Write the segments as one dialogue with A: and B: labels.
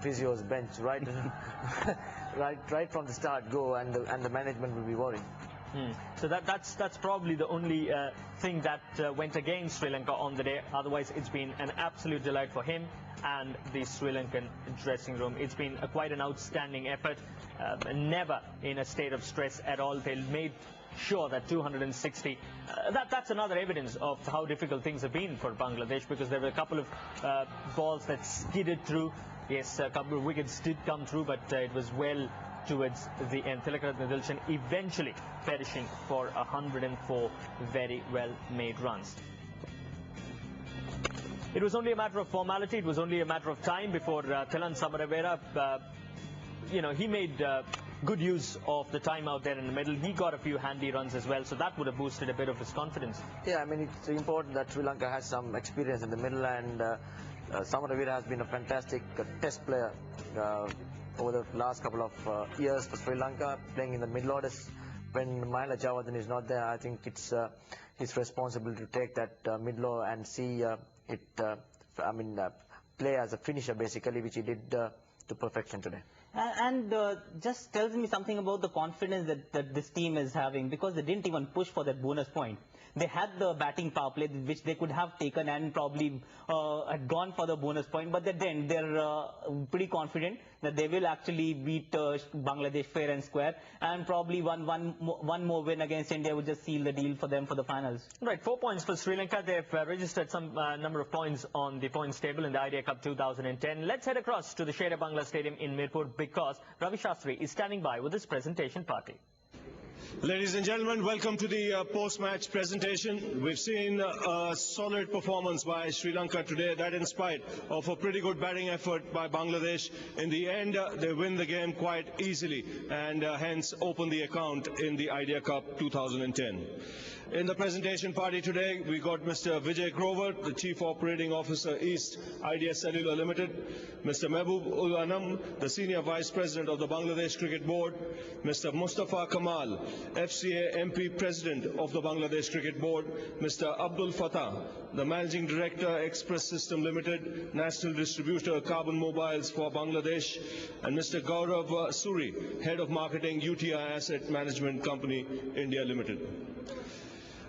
A: physio's bench, right, right from the start, go, and the management will be worried.
B: So that's probably the only thing that went against Sri Lanka on the day. Otherwise, it's been an absolute delight for him and the Sri Lankan dressing room. It's been quite an outstanding effort, never in a state of stress at all. They made sure that 260, that's another evidence of how difficult things have been for Bangladesh, because there were a couple of balls that skidded through. Yes, a couple of wickets did come through, but it was well towards the end. Tilakaratne Dilshan eventually perishing for 104 very well made runs. It was only a matter of formality. It was only a matter of time before Thilan Samaravera, he made good use of the time out there in the middle. He got a few handy runs as well, so that would have boosted a bit of his confidence.
A: Yeah, I mean, it's important that Sri Lanka has some experience in the middle, and Samaravera has been a fantastic test player over the last couple of years for Sri Lanka, playing in the middle orders. When Mahela Jayawardene is not there, I think it's his responsibility to take that middle order and see play as a finisher basically, which he did to perfection today.
C: And just tells me something about the confidence that this team is having, because they didn't even push for that bonus point. They had the batting power play, which they could have taken and probably had gone for the bonus point, but then they're pretty confident that they will actually beat Bangladesh fair and square, and probably one more win against India would just seal the deal for them for the finals.
B: Right, 4 points for Sri Lanka. They've registered some number of points on the points table in the Idea Cup 2010. Let's head across to the Sher Bangla Stadium in Mirpur, because Ravi Shastri is standing by with his presentation party.
D: Ladies and gentlemen, welcome to the post-match presentation. We've seen a solid performance by Sri Lanka today, that in spite of a pretty good batting effort by Bangladesh. In the end, they win the game quite easily and hence open the account in the Idea Cup 2010. In the presentation party today, we got Mr. Vijay Grover, the Chief Operating Officer, East Idea Cellular Limited, Mr. Mehboob ul Anam, the Senior Vice President of the Bangladesh Cricket Board, Mr. Mustafa Kamal, FCA MP President of the Bangladesh Cricket Board, Mr. Abdul Fatah, the Managing Director, Express System Limited, National Distributor, Carbon Mobiles for Bangladesh, and Mr. Gaurav Suri, Head of Marketing, UTI Asset Management Company, India Limited.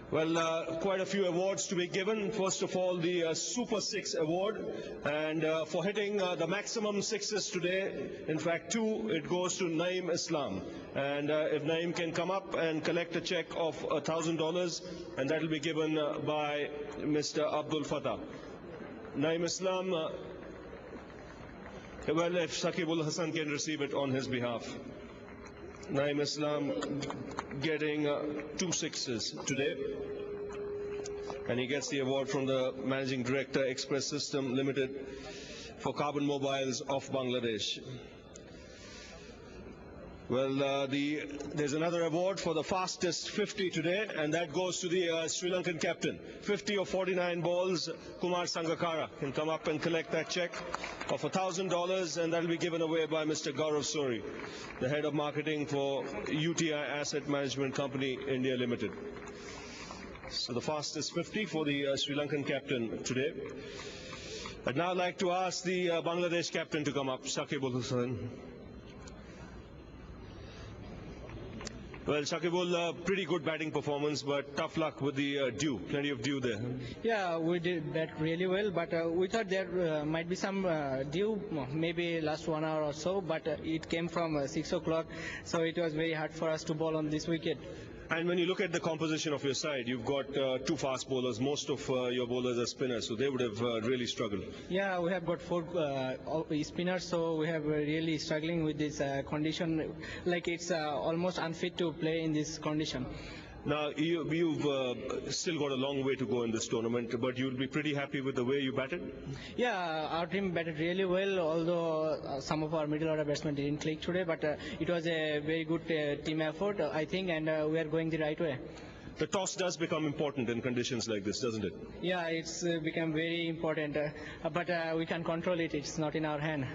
D: Well, quite a few awards to be given. First of all, the Super Six Award, and for hitting the maximum sixes today, in fact 2, it goes to Naeem Islam. And if Naeem can come up and collect a check of $1,000, and that will be given by Mr. Abdul Fatah. Naeem Islam, well, if Saqibul Hasan can receive it on his behalf. Naeem Islam getting 2 sixes today, and he gets the award from the Managing Director, Express System Limited for Carbon Mobiles of Bangladesh. Well, there's another award for the fastest 50 today, and that goes to the Sri Lankan captain. 50 of 49 balls, Kumar Sangakkara can come up and collect that check of $1,000, and that will be given away by Mr. Gaurav Suri, the Head of Marketing for UTI Asset Management Company, India Limited. So the fastest 50 for the Sri Lankan captain today. I'd now like to ask the Bangladesh captain to come up, Shakibul Hussain. Well, Shakibul, pretty good batting performance, but tough luck with the dew. Plenty of dew there.
E: Yeah, we did bat really well, but we thought there might be some dew, maybe last 1 hour or so, but it came from 6 o'clock, so it was very hard for us to bowl on this wicket.
D: And when you look at the composition of your side, you've got 2 fast bowlers. Most of your bowlers are spinners, so they would have really struggled.
E: Yeah, we have got 4 spinners, so we have really struggling with this condition. Like it's almost unfit to play in this condition.
D: Now, you've still got a long way to go in this tournament, but you'll be pretty happy with the way you batted?
E: Yeah, our team batted really well, although some of our middle order batsmen didn't click today, but it was a very good team effort, I think, and we are going the right way.
D: The toss does become important in conditions like this, doesn't it?
E: Yeah, it's become very important, but we can control it. It's not in our hand.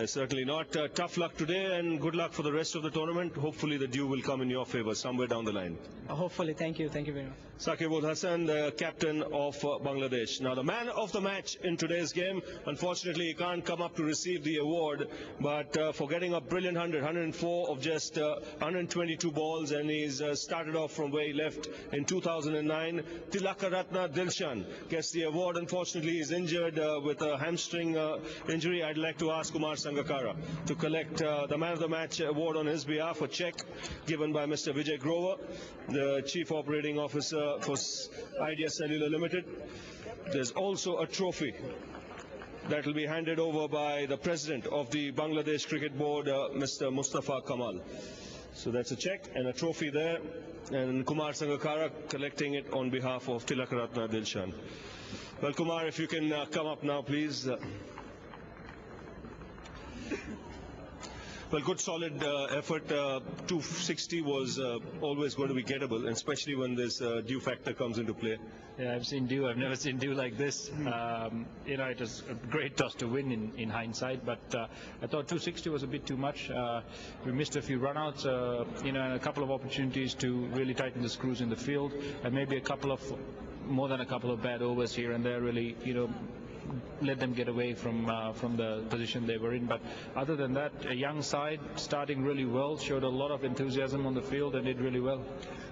D: Certainly not. Tough luck today and good luck for the rest of the tournament. Hopefully the dew will come in your favor somewhere down the line.
E: Hopefully. Thank you very much.
D: Saqib ul Hasan, the captain of Bangladesh. Now the man of the match in today's game. Unfortunately, he can't come up to receive the award, but for getting a brilliant 104 of just 122 balls, and he's started off from where he left in 2009. Tilakaratna Dilshan gets the award. Unfortunately, he's injured with a hamstring injury. I'd like to ask Kumar Sangakkara to collect the man of the match award on his behalf, a check given by Mr. Vijay Grover, the Chief Operating Officer for Idea Cellular Limited. There's also a trophy that will be handed over by the President of the Bangladesh Cricket Board, Mr. Mustafa Kamal. So that's a check and a trophy there, and Kumar Sangakkara collecting it on behalf of Tilakaratna Dilshan. Well, Kumar, if you can come up now, please. Well, good solid effort. 260 was always going to be gettable, and especially when this dew factor comes into play.
F: Yeah, I've seen dew. I've never seen dew like this. You know, it was a great toss to win in hindsight, but I thought 260 was a bit too much. We missed a few runouts, you know, and a couple of opportunities to really tighten the screws in the field, and maybe more than a couple of bad overs here and there really, you know, let them get away from the position they were in. But other than that, a young side starting really well, showed a lot of enthusiasm on the field and did really well.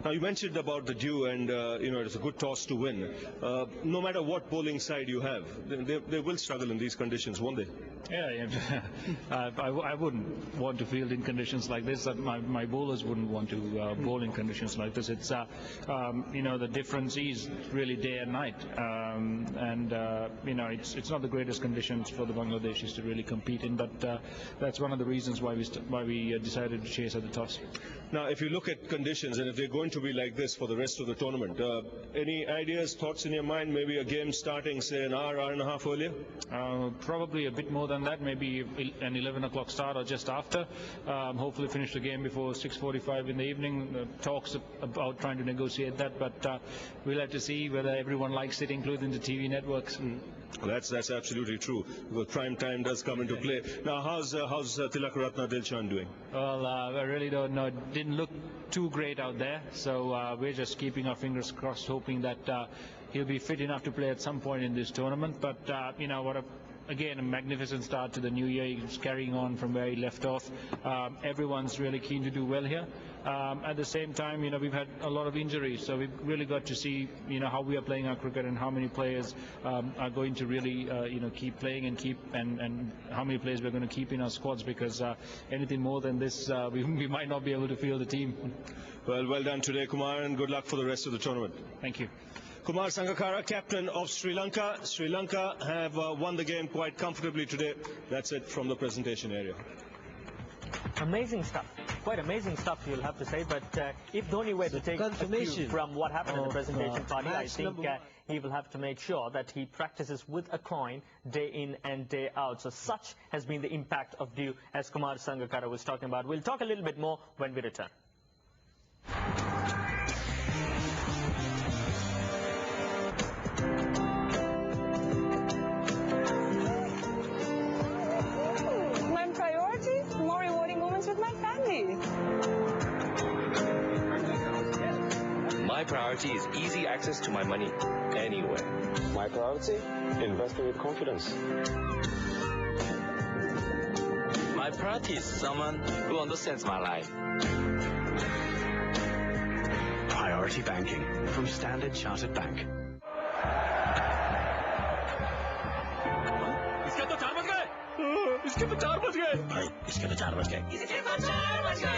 D: Now you mentioned about the dew, and you know, it's a good toss to win. No matter what bowling side you have, they will struggle in these conditions, won't they?
F: Yeah. I wouldn't want to field in conditions like this. My bowlers wouldn't want to bowl in conditions like this. It's you know, the difference is really day and night, and you know, it's not the greatest conditions for the Bangladeshis to really compete in, but that's one of the reasons why we decided to chase at the toss.
D: Now, if you look at conditions, and if they're going to be like this for the rest of the tournament, any ideas, thoughts in your mind? Maybe a game starting, say, an hour and a half earlier?
F: Probably a bit more than that, maybe an 11 o'clock start or just after. Hopefully finish the game before 6:45 in the evening. Talks about trying to negotiate that, but we'll have to see whether everyone likes it, including the TV networks.
D: Well, that's absolutely true, because prime time does come into play. Now, how's Tilakaratna Dilshan doing?
F: Well, I really don't know. It didn't look too great out there, so we're just keeping our fingers crossed, hoping that he'll be fit enough to play at some point in this tournament. But you know, again, a magnificent start to the new year. He's carrying on from where he left off. Everyone's really keen to do well here. At the same time, you know, we've had a lot of injuries, so we've really got to see, you know, how we are playing our cricket and how many players are going to really, you know, keep playing and how many players we're going to keep in our squads, because anything more than this, we might not be able to field the team.
D: Well done today, Kumar, and good luck for the rest of the tournament.
F: Thank you.
D: Kumar Sangakkara, captain of Sri Lanka. Sri Lanka have won the game quite comfortably today. That's it from the presentation area.
B: Amazing stuff. Quite amazing stuff, you'll have to say. But if Dhoni were to take a cue from what happened in the presentation party, I think he will have to make sure that he practices with a coin day in and day out. So such has been the impact of dew, as Kumar Sangakkara was talking about. We'll talk a little bit more when we return.
G: More rewarding moments with my family.
H: My priority is easy access to my money anywhere.
I: My priority? Investing with confidence.
H: My priority is someone who understands my life.
J: Priority banking from Standard Chartered Bank.
H: इसके तो 4 बज गए
J: भाई इसके तो 4 बज गए
H: इसके तो 4 बज गए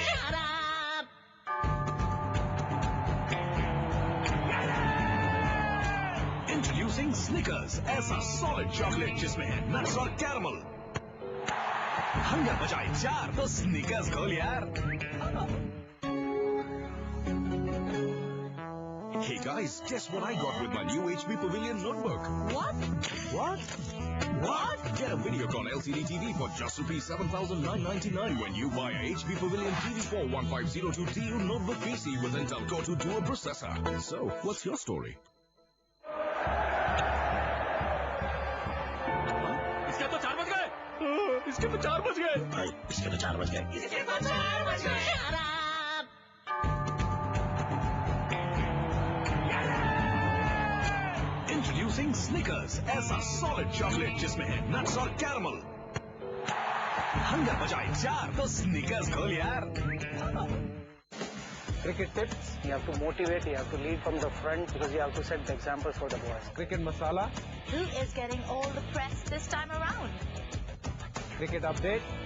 J: Introducing Snickers, ऐसा solid chocolate जिसमें है nuts और caramel. हंगर बजाए 4 तो Snickers खोल यार. Hey guys, guess what I got with my new HP Pavilion notebook? What? Get a Videocon LCD TV for just ₹7,999 when you buy a HP Pavilion TV4 1502TU notebook PC with Intel Core 2 dual processor. So, what's your story?
H: इसके तो 4 बज गए
J: इसके तो 4 बज गए।
K: इसके तो 4 बज गए। इसके तो 4 बज गए।
J: Introducing Snickers, ऐसा solid chocolate जिसमें है nuts और caramel। हंगर बजाए 4 तो Snickers खोल यार।
L: Cricket tips, you have to motivate, you have to lead from the front because you have to set the example for the boys.
M: Cricket masala.
N: Who is getting all the press this time around?
M: Cricket update.